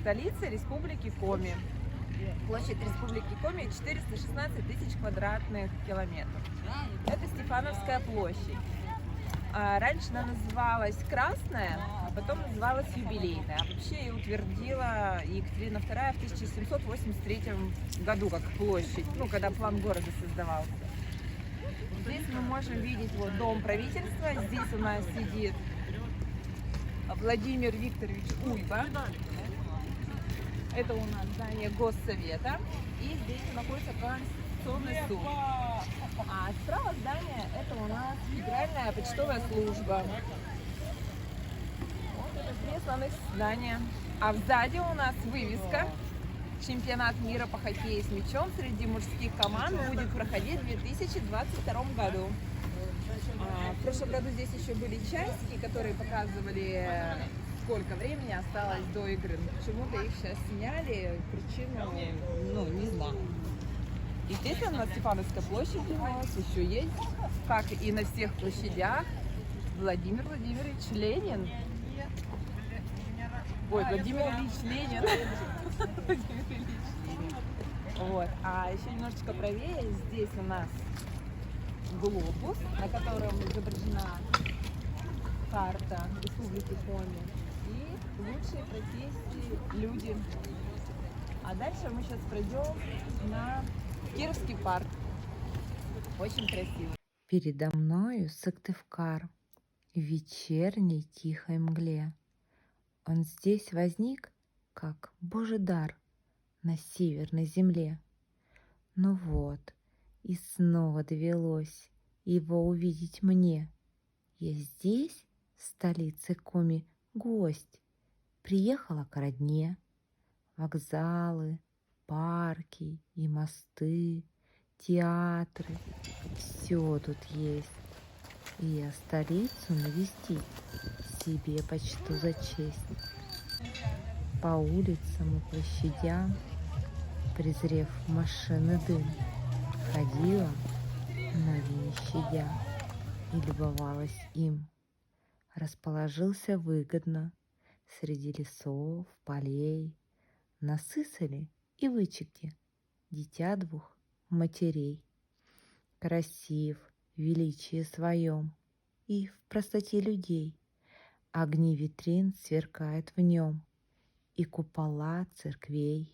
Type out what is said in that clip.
столица Республики Коми. Площадь Республики Коми 416 тысяч квадратных километров. Это Стефановская площадь. Раньше она называлась Красная, а потом называлась Юбилейная. А вообще ее утвердила Екатерина II в 1783 году как площадь, ну, когда план города создавался. Здесь мы можем видеть вот дом правительства. Здесь у нас сидит Владимир Викторович Уйба. Это у нас здание Госсовета. И здесь находится Конституционный суд. А справа здание это у нас Федеральная почтовая служба. Вот это три основных здания. А сзади у нас вывеска. Чемпионат мира по хоккею с мячом среди мужских команд будет проходить в 2022 году. В прошлом году здесь еще были часики, которые показывали, сколько времени осталось до игры. Но почему-то их сейчас сняли, причину, ну, не знаю. Естественно, на Стефановской площади у нас еще есть, как и на всех площадях, Владимир Владимирович Ленин. Ой, Владимир Ильич Ленин. Вот. А еще немножечко правее здесь у нас глобус, на котором изображена карта Республики Коми и лучшие профессии люди. А дальше мы сейчас пройдем на Кировский парк. Очень красиво. Передо мною Сыктывкар в вечерней тихой мгле. Он здесь возник, как Божий дар на северной земле. Но вот, и снова довелось его увидеть мне. Я здесь, в столице Коми, гость. Приехала к родне. Вокзалы, парки и мосты, театры. Все тут есть. И я столицу навестить себе почту за честь. По улицам и площадям, презрев машины дым, ходила, ноги не щадя, и любовалась им. Расположился выгодно среди лесов, полей, на Сысоле и Вычегде дитя двух матерей. Красив в величии своем и в простоте людей, огни витрин сверкают в нем, и купола церквей.